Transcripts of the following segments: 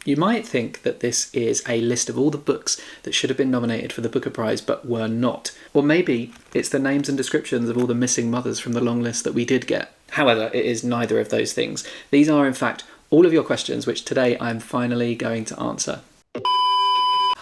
You might think that this is a list of all the books that should have been nominated for the Booker Prize but were not. Or maybe it's the names and descriptions of all the missing mothers from the long list that we did get. However, it is neither of those things. These are in fact all of your questions, which today I'm finally going to answer.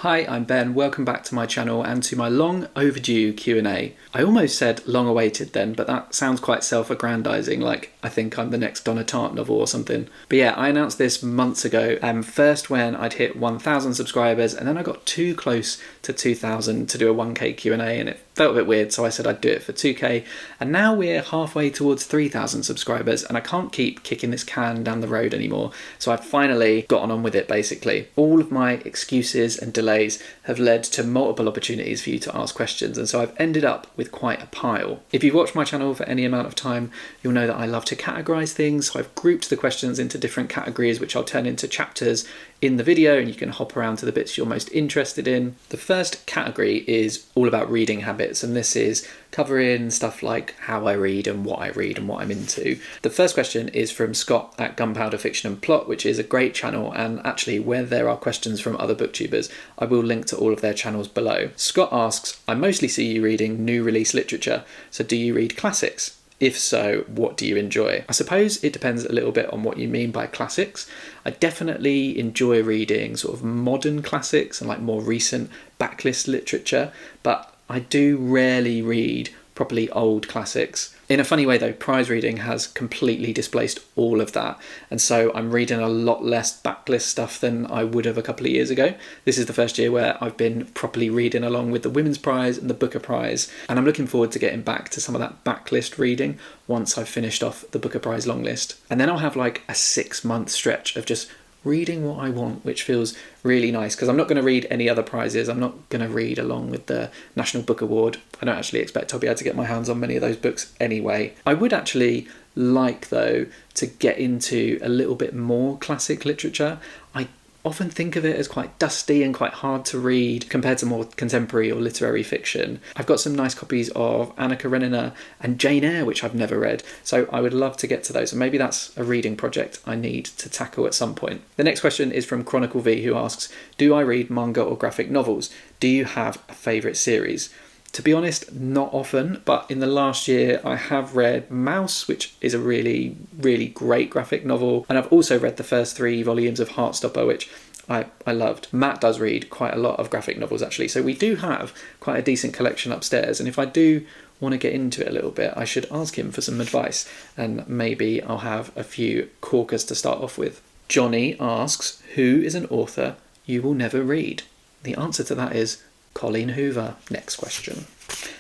Hi, I'm Ben. Welcome back to my channel and to my long overdue Q&A. I almost said long awaited then, but that sounds quite self-aggrandizing, like I think I'm the next Donna Tartt novel or something. But yeah, I announced this months ago, first when I'd hit 1,000 subscribers, and then I got too close to 2,000 to do a 1k Q&A, and it felt a bit weird, so I said I'd do it for 2k, and now we're halfway towards 3,000 subscribers, and I can't keep kicking this can down the road anymore, so I've finally gotten on with it basically. All of my excuses and delays have led to multiple opportunities for you to ask questions, and so I've ended up with quite a pile. If you've watched my channel for any amount of time, you'll know that I love to categorize things, so I've grouped the questions into different categories which I'll turn into chapters in the video, and you can hop around to the bits you're most interested in. The first category is all about reading habits, and this is covering stuff like how I read and what I'm into. The first question is from Scott at Gunpowder Fiction and Plot, which is a great channel, and actually where there are questions from other booktubers, I will link to all of their channels below. Scott asks, I mostly see you reading new release literature, so do you read classics? If so, what do you enjoy? I suppose it depends a little bit on what you mean by classics. I definitely enjoy reading sort of modern classics and like more recent backlist literature, but I do rarely read properly old classics. In a funny way though, prize reading has completely displaced all of that, and so I'm reading a lot less backlist stuff than I would have a couple of years ago. This is the first year where I've been properly reading along with the Women's Prize and the Booker Prize, and I'm looking forward to getting back to some of that backlist reading once I've finished off the Booker Prize long list. And then I'll have like a 6-month stretch of just reading what I want, which feels really nice because I'm not going to read any other prizes. I'm not going to read along with the National Book Award. I don't actually expect I'll be able to get my hands on many of those books anyway. I would actually like, though, to get into a little bit more classic literature. I often think of it as quite dusty and quite hard to read compared to more contemporary or literary fiction. I've got some nice copies of Anna Karenina and Jane Eyre, which I've never read, so I would love to get to those, and maybe that's a reading project I need to tackle at some point. The next question is from Chronicle V, who asks, do I read manga or graphic novels? Do you have a favourite series? To be honest, not often, but in the last year I have read Mouse, which is a really, really great graphic novel, and I've also read the first 3 volumes of Heartstopper, which I loved. Matt does read quite a lot of graphic novels actually, so we do have quite a decent collection upstairs, and if I do want to get into it a little bit, I should ask him for some advice, and maybe I'll have a few corkers to start off with. Johnny asks, who is an author you will never read? The answer to that is Colleen Hoover. Next question.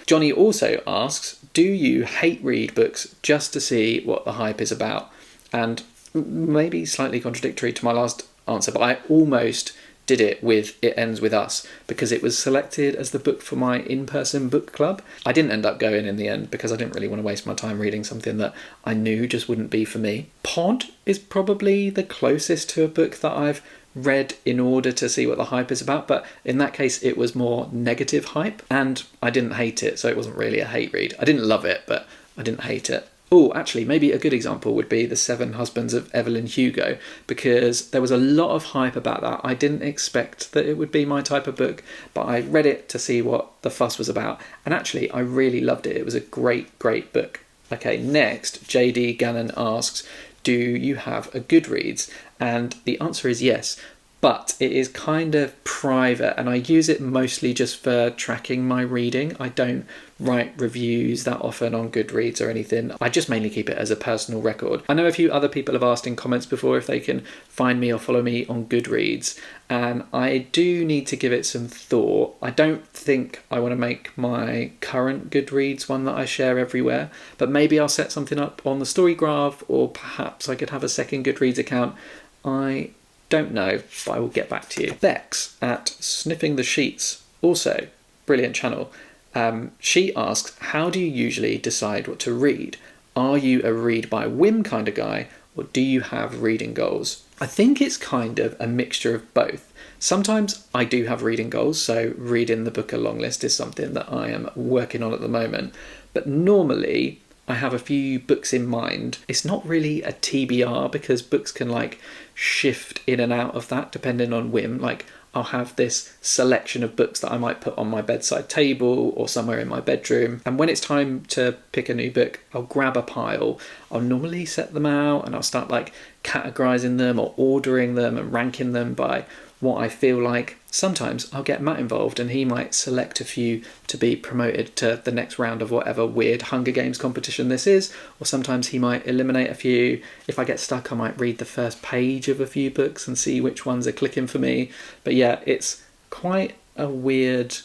Johnny also asks, do you hate read books just to see what the hype is about? And maybe slightly contradictory to my last answer, but I almost did it with It Ends With Us because it was selected as the book for my in-person book club. I didn't end up going in the end because I didn't really want to waste my time reading something that I knew just wouldn't be for me. Pod is probably the closest to a book that I've read in order to see what the hype is about, but in that case it was more negative hype, and I didn't hate it, so it wasn't really a hate read. I didn't love it, but I didn't hate it. Oh, actually, maybe a good example would be The 7 Husbands of Evelyn Hugo, because there was a lot of hype about that. I didn't expect that it would be my type of book, but I read it to see what the fuss was about, and actually I really loved it. It was a great, great book. Okay, next, JD Gannon asks, do you have a Goodreads? And the answer is yes, but it is kind of private, and I use it mostly just for tracking my reading. I don't write reviews that often on Goodreads or anything. I just mainly keep it as a personal record. I know a few other people have asked in comments before if they can find me or follow me on Goodreads, and I do need to give it some thought. I don't think I want to make my current Goodreads one that I share everywhere, but maybe I'll set something up on the story graph, or perhaps I could have a second Goodreads account. I don't know, but I will get back to you. Bex at Sniffing the Sheets, also brilliant channel. She asks, how do you usually decide what to read? Are you a read by whim kind of guy, or do you have reading goals? I think it's kind of a mixture of both. Sometimes I do have reading goals, so reading the Booker long list is something that I am working on at the moment. But normally I have a few books in mind. It's not really a TBR because books can like shift in and out of that depending on whim. Like, I'll have this selection of books that I might put on my bedside table or somewhere in my bedroom. And when it's time to pick a new book, I'll grab a pile. I'll normally set them out and I'll start like categorizing them or ordering them and ranking them by what I feel like. Sometimes I'll get Matt involved and he might select a few to be promoted to the next round of whatever weird Hunger Games competition this is, or sometimes he might eliminate a few. If I get stuck, I might read the first page of a few books and see which ones are clicking for me. But yeah, it's quite a weird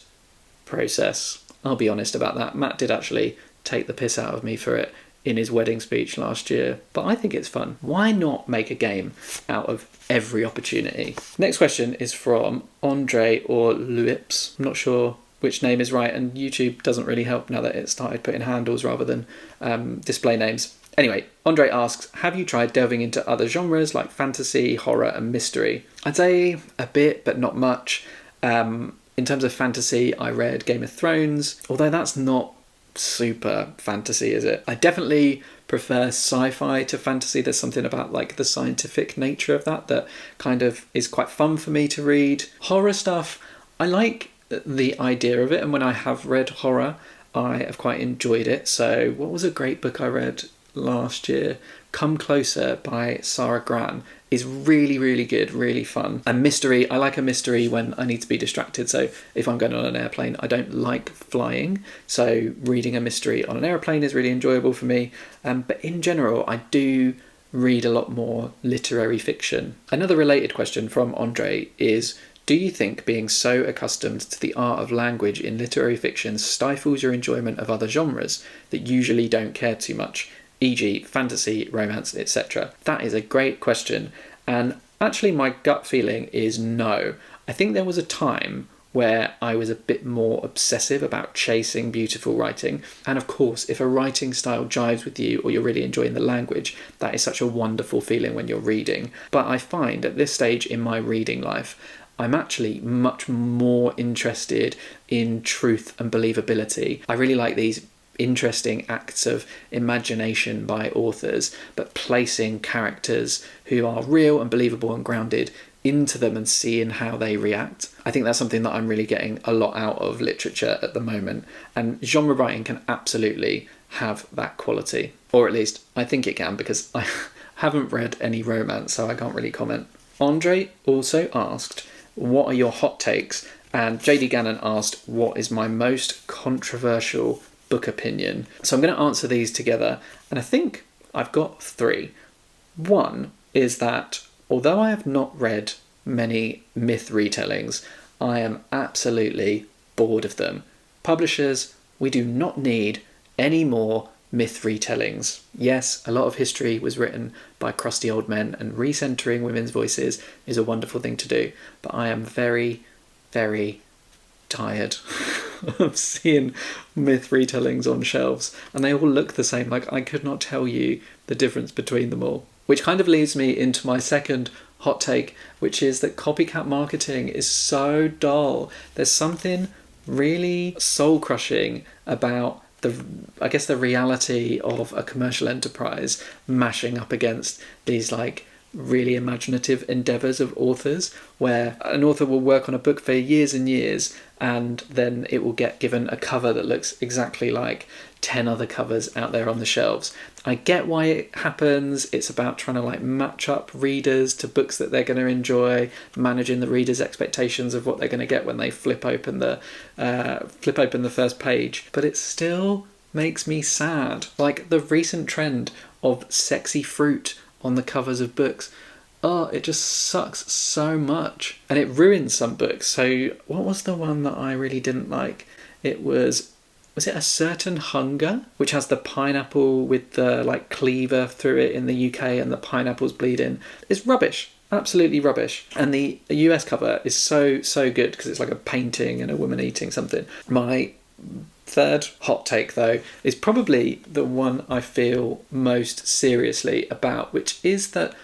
process. I'll be honest about that. Matt did actually take the piss out of me for it in his wedding speech last year, but I think it's fun. Why not make a game out of every opportunity? Next question is from Andre or Luips. I'm not sure which name is right, and YouTube doesn't really help now that it started putting handles rather than display names. Anyway, Andre asks, have you tried delving into other genres like fantasy, horror and mystery? I'd say a bit, but not much. In terms of fantasy, I read Game of Thrones, although that's not super fantasy, is it? I definitely prefer sci-fi to fantasy. There's something about like the scientific nature of that kind of is quite fun for me to read. Horror stuff, I like the idea of it, and when I have read horror, I have quite enjoyed it. So what was a great book I read last year? Come Closer by Sarah Gran is really, really good, really fun. And mystery, I like a mystery when I need to be distracted. So if I'm going on an airplane, I don't like flying. So reading a mystery on an airplane is really enjoyable for me. But in general, I do read a lot more literary fiction. Another related question from Andre is, do you think being so accustomed to the art of language in literary fiction stifles your enjoyment of other genres that usually don't care too much? E.g. fantasy, romance, etc. That is a great question, and actually my gut feeling is no. I think there was a time where I was a bit more obsessive about chasing beautiful writing, and of course if a writing style jives with you or you're really enjoying the language, that is such a wonderful feeling when you're reading. But I find at this stage in my reading life, I'm actually much more interested in truth and believability. I really like these interesting acts of imagination by authors, but placing characters who are real and believable and grounded into them and seeing how they react. I think that's something that I'm really getting a lot out of literature at the moment, and genre writing can absolutely have that quality, or at least I think it can, because I haven't read any romance, so I can't really comment. Andre also asked, what are your hot takes? And JD Gannon asked, what is my most controversial book opinion? So I'm going to answer these together, and I think I've got three. One is that although I have not read many myth retellings, I am absolutely bored of them. Publishers, we do not need any more myth retellings. Yes, a lot of history was written by crusty old men, and recentering women's voices is a wonderful thing to do, but I am very, very tired of seeing myth retellings on shelves, and they all look the same. Like, I could not tell you the difference between them all. Which kind of leads me into my second hot take, which is that copycat marketing is so dull. There's something really soul-crushing about the reality of a commercial enterprise mashing up against these like really imaginative endeavours of authors, where an author will work on a book for years and years, and then it will get given a cover that looks exactly like 10 other covers out there on the shelves. I get why it happens. It's about trying to like match up readers to books that they're going to enjoy, managing the reader's expectations of what they're going to get when they flip open the first page. But it still makes me sad. Like the recent trend of sexy fruit on the covers of books. Oh, it just sucks so much. And it ruins some books. So what was the one that I really didn't like? It was it A Certain Hunger, which has the pineapple with the like cleaver through it in the UK and the pineapples bleeding. It's rubbish. Absolutely rubbish. And the US cover is so good because it's like a painting and a woman eating something. My third hot take, though, is probably the one I feel most seriously about, which is that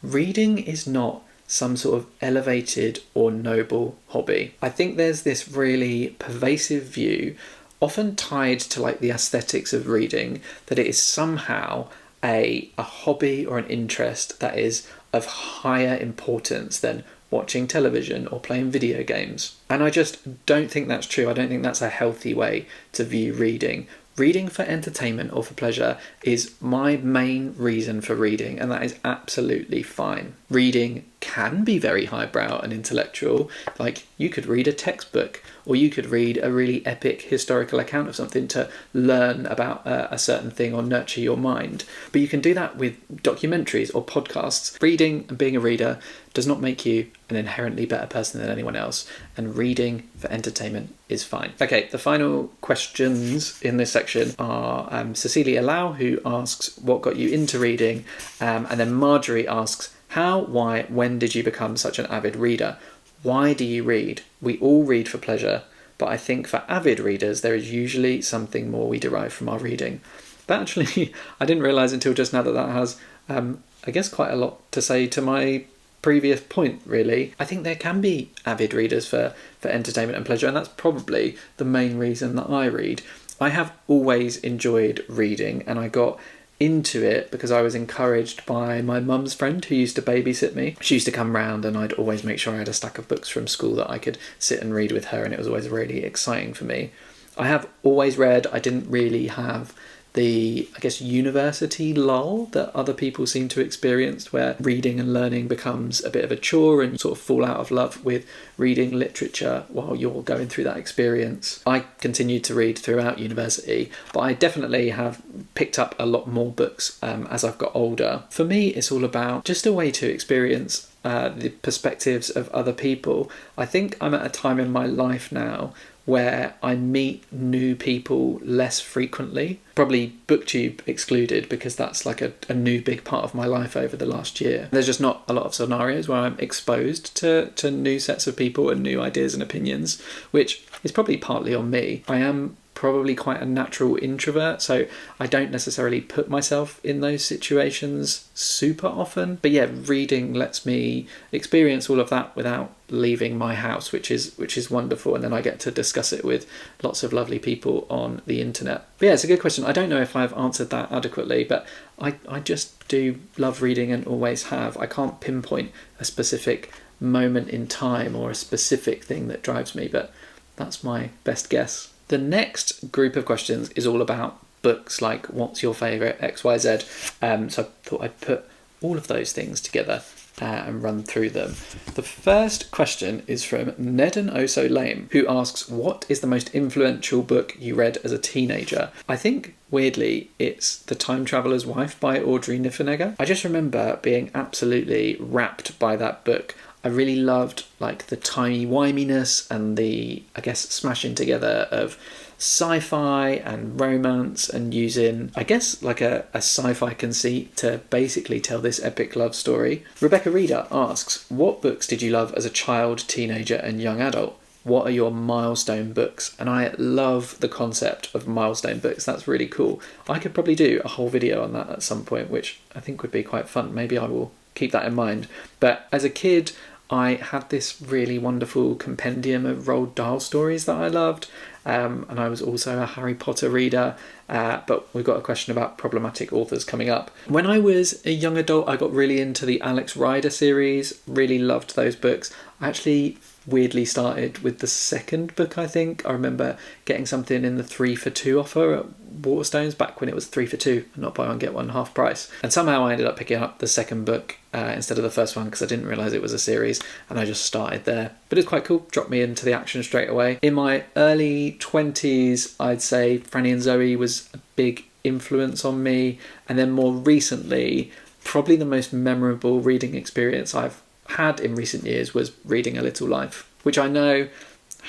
reading is not some sort of elevated or noble hobby. I think there's this really pervasive view, often tied to like the aesthetics of reading, that it is somehow a hobby or an interest that is of higher importance than watching television or playing video games. And I just don't think that's true. I don't think that's a healthy way to view reading. Reading for entertainment or for pleasure is my main reason for reading, and that is absolutely fine. Reading can be very highbrow and intellectual. Like, you could read a textbook, or you could read a really epic historical account of something to learn about a certain thing or nurture your mind. But you can do that with documentaries or podcasts. Reading and being a reader does not make you an inherently better person than anyone else, and reading for entertainment is fine. Okay, the final questions in this section are Cecilia Lau, who asks, what got you into reading? And then Marjorie asks, how, why, when did you become such an avid reader? Why do you read? We all read for pleasure, but I think for avid readers, there is usually something more we derive from our reading. That actually, I didn't realise until just now that has, I guess, quite a lot to say to my previous point, really. I think there can be avid readers for entertainment and pleasure, and that's probably the main reason that I read. I have always enjoyed reading, and I got into it because I was encouraged by my mum's friend who used to babysit me. She used to come round and I'd always make sure I had a stack of books from school that I could sit and read with her, and it was always really exciting for me. I have always read. I didn't really have the, I guess, university lull that other people seem to experience, where reading and learning becomes a bit of a chore and you sort of fall out of love with reading literature while you're going through that experience. I continued to read throughout university, but I definitely have picked up a lot more books as I've got older. For me, it's all about just a way to experience the perspectives of other people. I think I'm at a time in my life now where I meet new people less frequently, probably Booktube excluded, because that's like a new big part of my life over the last year. There's just not a lot of scenarios where I'm exposed to new sets of people and new ideas and opinions, which is probably partly on me. I am probably quite a natural introvert, so I don't necessarily put myself in those situations super often. But yeah, reading lets me experience all of that without leaving my house, which is wonderful, and then I get to discuss it with lots of lovely people on the internet. But yeah, it's a good question. I don't know if I've answered that adequately, but I just do love reading and always have. I can't pinpoint a specific moment in time or a specific thing that drives me, but that's my best guess. The next group of questions is all about books, like what's your favourite XYZ. So I thought I'd put all of those things together and run through them. The first question is from Ned and Oh So Lame, who asks, what is the most influential book you read as a teenager? I think, weirdly, it's The Time Traveller's Wife by Audrey Niffenegger. I just remember being absolutely rapt by that book. I really loved like the timey-wiminess and the, I guess, smashing together of sci-fi and romance, and using, I guess, like a sci-fi conceit to basically tell this epic love story. Rebecca Reader asks, what books did you love as a child, teenager and young adult? What are your milestone books? And I love the concept of milestone books. That's really cool. I could probably do a whole video on that at some point, which I think would be quite fun. Maybe I will keep that in mind. But as a kid, I had this really wonderful compendium of Roald Dahl stories that I loved, and I was also a Harry Potter reader, but we've got a question about problematic authors coming up. When I was a young adult, I got really into the Alex Rider series, really loved those books. I actually weirdly started with the second book, I think. I remember getting something in the 3 for 2 offer at Waterstones back when it was 3 for 2 and not buy one get one half price, and somehow I ended up picking up the second book instead of the first one because I didn't realise it was a series, and I just started there. But it's quite cool, dropped me into the action straight away. In my early 20s, I'd say Franny and Zoe was a big influence on me, and then more recently, probably the most memorable reading experience I've had in recent years was reading A Little Life, which I know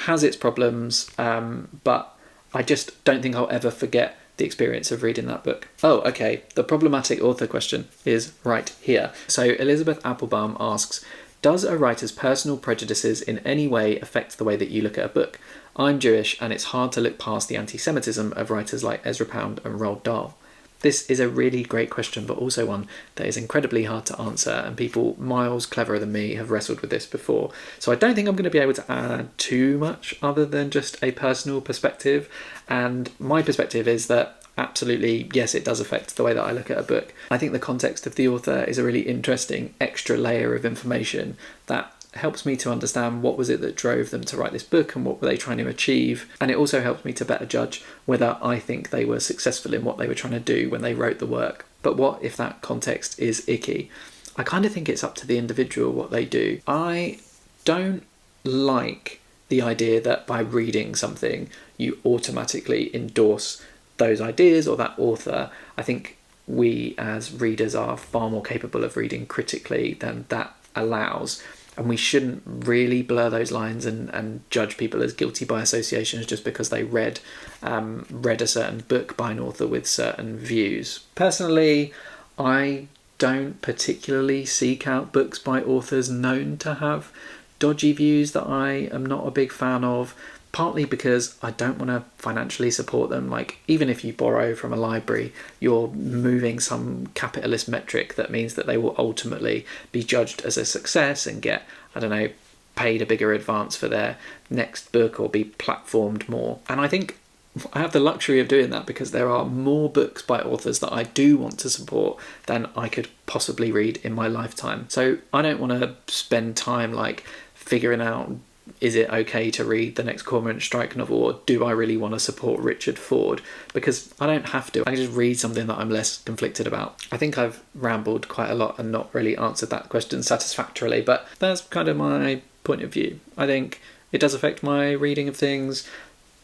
has its problems, but I just don't think I'll ever forget the experience of reading that book. Oh, okay, the problematic author question is right here. So Elizabeth Applebaum asks, does a writer's personal prejudices in any way affect the way that you look at a book? I'm Jewish, and it's hard to look past the anti-Semitism of writers like Ezra Pound and Roald Dahl. This is a really great question, but also one that is incredibly hard to answer, and people miles cleverer than me have wrestled with this before. So I don't think I'm going to be able to add too much other than just a personal perspective. And my perspective is that absolutely, yes, it does affect the way that I look at a book. I think the context of the author is a really interesting extra layer of information that helps me to understand what was it that drove them to write this book and what were they trying to achieve. And it also helps me to better judge whether I think they were successful in what they were trying to do when they wrote the work. But what if that context is icky? I kind of think it's up to the individual what they do. I don't like the idea that by reading something you automatically endorse those ideas or that author. I think we as readers are far more capable of reading critically than that allows. And we shouldn't really blur those lines and judge people as guilty by association just because they read a certain book by an author with certain views. Personally, I don't particularly seek out books by authors known to have dodgy views that I am not a big fan of, partly because I don't want to financially support them. Like, even if you borrow from a library, you're moving some capitalist metric that means that they will ultimately be judged as a success and get, I don't know, paid a bigger advance for their next book or be platformed more. And I think I have the luxury of doing that because there are more books by authors that I do want to support than I could possibly read in my lifetime. So I don't want to spend time like figuring out, is it okay to read the next Cormoran Strike novel, or do I really want to support Richard Ford? Because I don't have to. I can just read something that I'm less conflicted about. I think I've rambled quite a lot and not really answered that question satisfactorily, but that's kind of my point of view. I think it does affect my reading of things.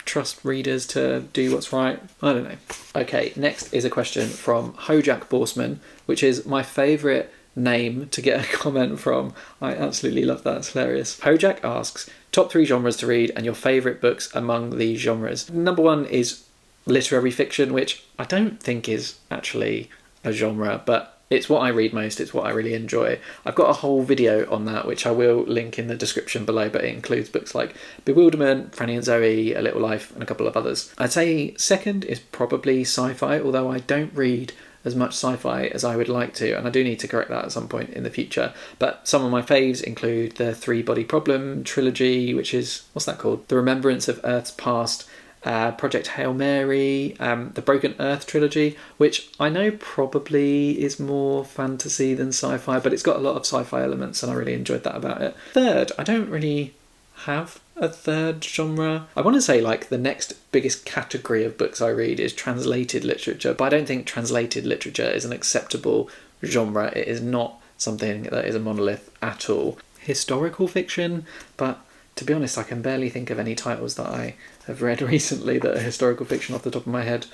Trust readers to do what's right. I don't know. Okay, next is a question from Hojack Borsman, which is my favourite name to get a comment from. I absolutely love that. It's hilarious. Hojack asks, top 3 genres to read and your favourite books among these genres. Number 1 is literary fiction, which I don't think is actually a genre, but it's what I read most. It's what I really enjoy. I've got a whole video on that, which I will link in the description below, but it includes books like Bewilderment, Franny and Zoe, A Little Life, and a couple of others. I'd say second is probably sci-fi, although I don't read as much sci-fi as I would like to, and I do need to correct that at some point in the future. But some of my faves include the 3 Body Problem trilogy, which is, what's that called? The Remembrance of Earth's Past, Project Hail Mary, the Broken Earth trilogy, which I know probably is more fantasy than sci-fi, but it's got a lot of sci-fi elements and I really enjoyed that about it. Third, I don't really have a third genre. I want to say like the next biggest category of books I read is translated literature, but I don't think translated literature is an acceptable genre. It is not something that is a monolith at all. Historical fiction, but to be honest, I can barely think of any titles that I have read recently that are historical fiction off the top of my head.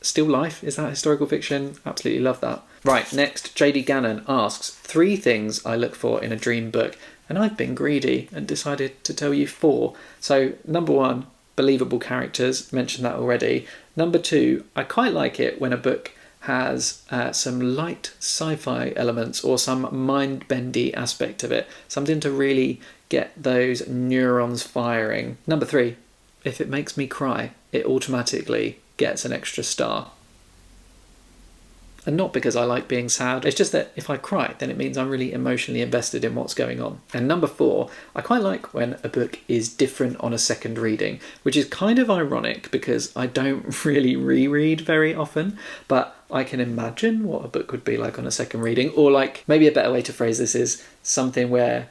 Still Life, is that historical fiction? Absolutely love that. Right, next, JD Gannon asks, 3 things I look for in a dream book. And I've been greedy and decided to tell you 4. So, number 1, believable characters. Mentioned that already. Number 2, I quite like it when a book has some light sci-fi elements or some mind-bendy aspect of it. Something to really get those neurons firing. Number 3, if it makes me cry, it automatically gets an extra star. And not because I like being sad, it's just that if I cry, then it means I'm really emotionally invested in what's going on. And number 4, I quite like when a book is different on a second reading, which is kind of ironic because I don't really reread very often, but I can imagine what a book would be like on a second reading, or like maybe a better way to phrase this is something where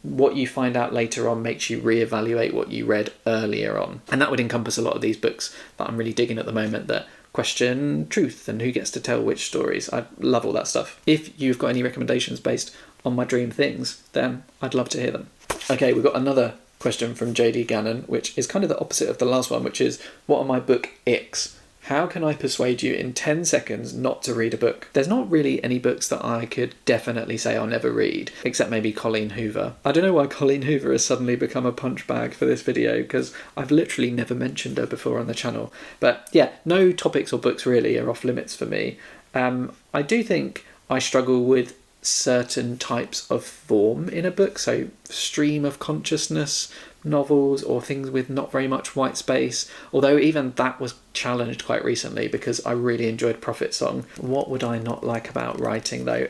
what you find out later on makes you reevaluate what you read earlier on. And that would encompass a lot of these books that I'm really digging at the moment that question truth and who gets to tell which stories. I love all that stuff. If you've got any recommendations based on my dream things, then I'd love to hear them. Okay, we've got another question from JD Gannon, which is kind of the opposite of the last one, which is, what are my book icks? How can I persuade you in 10 seconds not to read a book? There's not really any books that I could definitely say I'll never read, except maybe Colleen Hoover. I don't know why Colleen Hoover has suddenly become a punch bag for this video, because I've literally never mentioned her before on the channel. But yeah, no topics or books really are off limits for me. I do think I struggle with certain types of form in a book, so stream of consciousness novels or things with not very much white space, although even that was challenged quite recently because I really enjoyed Prophet Song. What would I not like about writing though?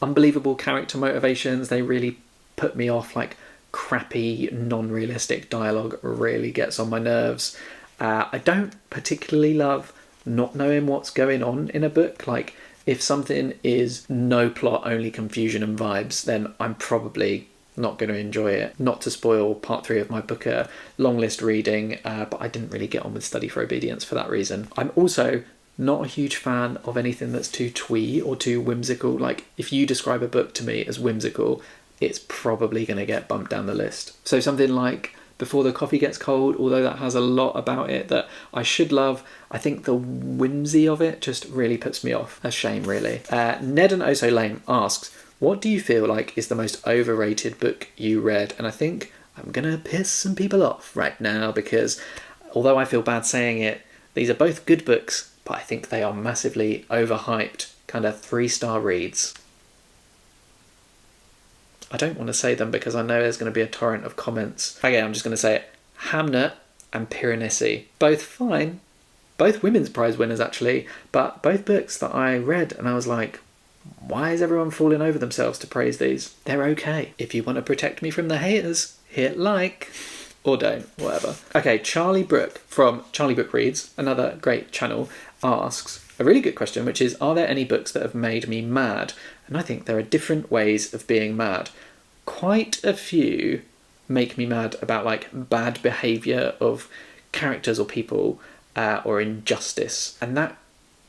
Unbelievable character motivations, they really put me off. Like crappy non-realistic dialogue really gets on my nerves. I don't particularly love not knowing what's going on in a book. Like, if something is no plot, only confusion and vibes, then I'm probably not going to enjoy it. Not to spoil part 3 of my Booker long list reading, but I didn't really get on with Study for Obedience for that reason. I'm also not a huge fan of anything that's too twee or too whimsical. Like, if you describe a book to me as whimsical, it's probably going to get bumped down the list. So something like Before the Coffee Gets Cold, although that has a lot about it that I should love, I think the whimsy of it just really puts me off. A shame, really. Ned and Oh So Lame asks, what do you feel like is the most overrated book you read? And I think I'm going to piss some people off right now, because although I feel bad saying it, these are both good books, but I think they are massively overhyped, kind of 3-star reads. I don't want to say them because I know there's going to be a torrent of comments. Okay, I'm just going to say it. Hamnet and Piranesi. Both fine. Both Women's Prize winners, actually. But both books that I read and I was like, why is everyone falling over themselves to praise these? They're okay. If you want to protect me from the haters, hit like. Or don't, whatever. Okay, Charlie Brooke from Charlie Book Reads, another great channel, asks a really good question, which is, are there any books that have made me mad? And I think there are different ways of being mad. Quite a few make me mad about like bad behaviour of characters or people, or injustice. And that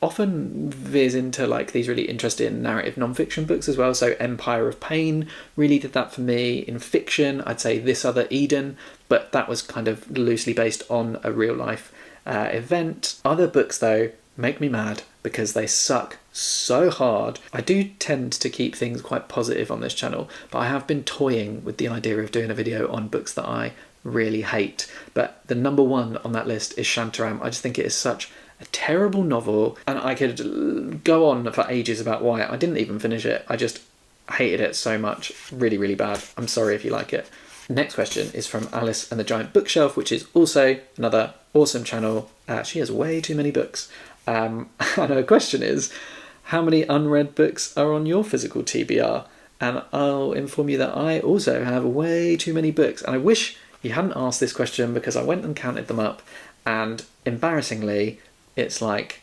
often veers into like these really interesting narrative non-fiction books as well. So Empire of Pain really did that for me. In fiction, I'd say This Other Eden, but that was kind of loosely based on a real life event. Other books though make me mad because they suck so hard. I do tend to keep things quite positive on this channel, but I have been toying with the idea of doing a video on books that I really hate. But the number 1 on that list is Shantaram. I just think it is such a terrible novel, and I could go on for ages about why. I didn't even finish it. I just hated it so much. Really, really bad. I'm sorry if you like it. Next question is from Alice and the Giant Bookshelf, which is also another awesome channel. She has way too many books. And her question is, how many unread books are on your physical TBR? And I'll inform you that I also have way too many books. And I wish you hadn't asked this question, because I went and counted them up, and embarrassingly, it's like,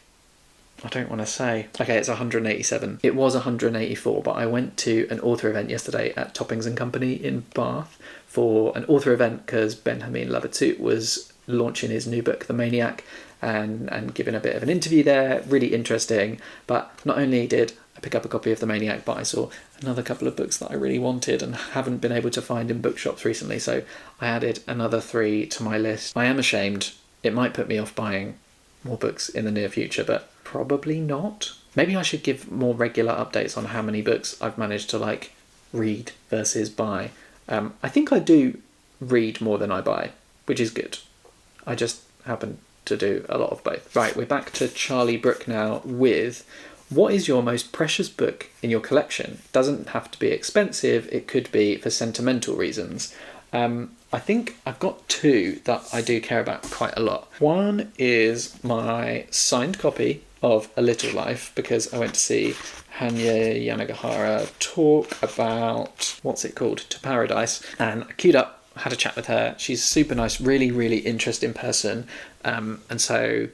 I don't want to say. Okay, it's 187. It was 184, but I went to an author event yesterday at Toppings and Company in Bath for an author event because Benjamin Labatut was launching his new book, The Maniac, and giving a bit of an interview there. Really interesting. But not only did I pick up a copy of The Maniac, but I saw another couple of books that I really wanted and haven't been able to find in bookshops recently. So I added another 3 to my list. I am ashamed. It might put me off buying more books in the near future, but probably not. Maybe I should give more regular updates on how many books I've managed to like read versus buy. I think I do read more than I buy, which is good. I just happen to do a lot of both. Right, we're back to Charlie Brooke now with, what is your most precious book in your collection? Doesn't have to be expensive, it could be for sentimental reasons. I think I've got 2 that I do care about quite a lot. One is my signed copy of A Little Life, because I went to see Hanya Yanagihara talk about, what's it called, To Paradise, and I queued up, had a chat with her. She's super nice, really, really interesting person. And so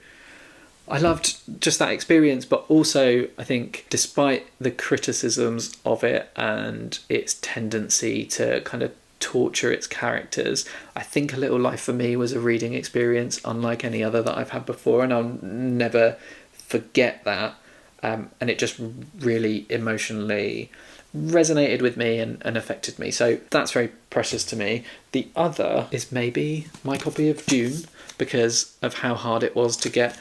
I loved just that experience, but also I think despite the criticisms of it and its tendency to kind of torture its characters, I think A Little Life for me was a reading experience unlike any other that I've had before, and I'll never forget that. And it just really emotionally resonated with me and affected me. So that's very precious to me. The other is maybe my copy of Dune, because of how hard it was to get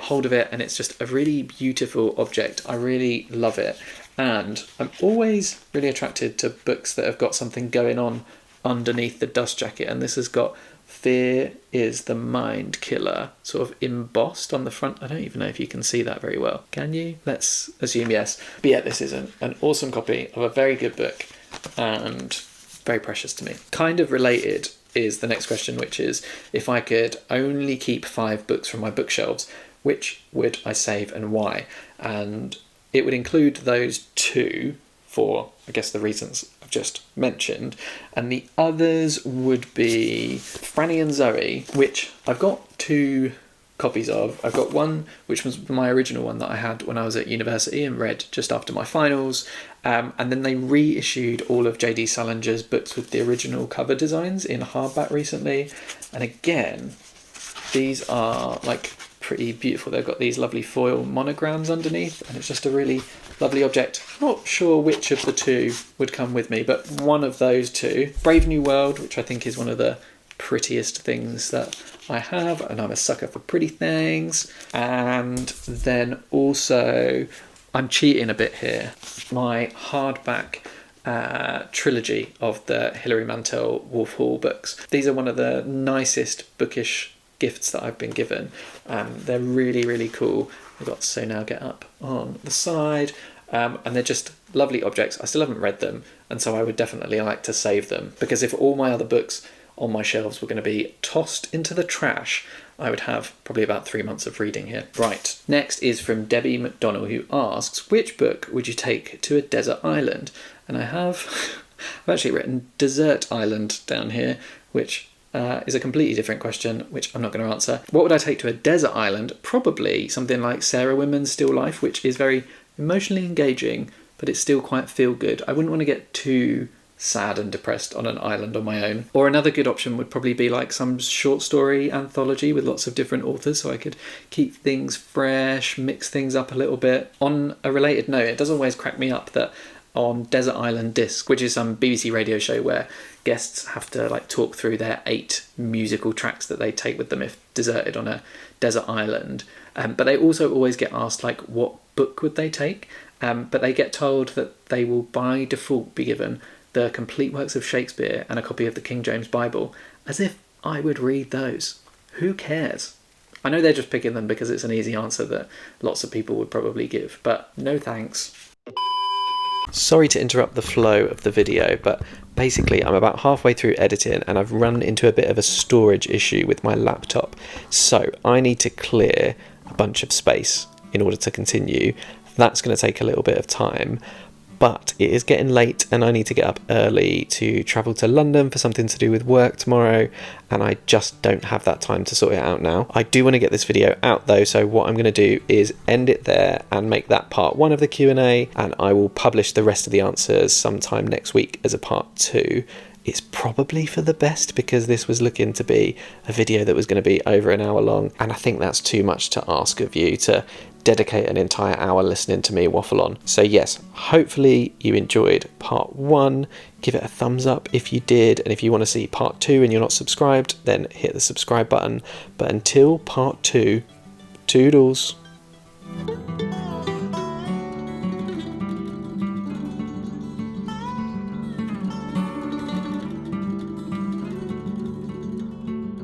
hold of it, and it's just a really beautiful object. I really love it, and I'm always really attracted to books that have got something going on underneath the dust jacket, and this has got "Fear is the mind killer" sort of embossed on the front. I don't even know if you can see that very well. Can you? Let's assume yes. But yeah, this is an awesome copy of a very good book and very precious to me. Kind of related is the next question, which is, if I could only keep 5 books from my bookshelves, which would I save and why? And it would include those 2 for, I guess, the reasons I've just mentioned. And the others would be Franny and Zoe, which I've got 2 copies of. I've got one which was my original one that I had when I was at university and read just after my finals, and then they reissued all of J.D. Salinger's books with the original cover designs in hardback recently, and again these are like pretty beautiful. They've got these lovely foil monograms underneath, and it's just a really lovely object. Not sure which of the two would come with me, but one of those two. Brave New World, which I think is one of the prettiest things that I have, and I'm a sucker for pretty things. And then also, I'm cheating a bit here, my hardback trilogy of the Hilary Mantel Wolf Hall books. These are one of the nicest bookish gifts that I've been given. They're really, really cool. They've got So Now Get Up on the side, and they're just lovely objects. I still haven't read them, and so I would definitely like to save them, because if all my other books on my shelves were going to be tossed into the trash, I would have probably about 3 months of reading here. Right, next is from Debbie McDonnell, who asks, which book would you take to a desert island? And I've actually written Desert Island down here, which is a completely different question, which I'm not going to answer. What would I take to a desert island? Probably something like Sarah Women's Still Life, which is very emotionally engaging, but it's still quite feel good. I wouldn't want to get too sad and depressed on an island on my own. Or another good option would probably be like some short story anthology with lots of different authors, so I could keep things fresh, mix things up a little bit. On a related note, it does always crack me up that on Desert Island Disc, which is some BBC radio show where guests have to like talk through their 8 musical tracks that they take with them if deserted on a desert island, but they also always get asked like what book would they take, but they get told that they will by default be given the complete works of Shakespeare and a copy of the King James Bible, as if I would read those. Who cares? I know they're just picking them because it's an easy answer that lots of people would probably give, but no thanks. Sorry to interrupt the flow of the video, but basically I'm about halfway through editing and I've run into a bit of a storage issue with my laptop. So I need to clear a bunch of space in order to continue. That's going to take a little bit of time, but it is getting late and I need to get up early to travel to London for something to do with work tomorrow, and I just don't have that time to sort it out now. I do want to get this video out though, so what I'm going to do is end it there and make that part 1 of the Q&A, and I will publish the rest of the answers sometime next week as a part 2. It's probably for the best because this was looking to be a video that was going to be over an hour long, and I think that's too much to ask of you to dedicate an entire hour listening to me waffle on. So yes, hopefully you enjoyed part 1. Give it a thumbs up if you did, and if you want to see part 2 and you're not subscribed, then hit the subscribe button. But until part 2, toodles.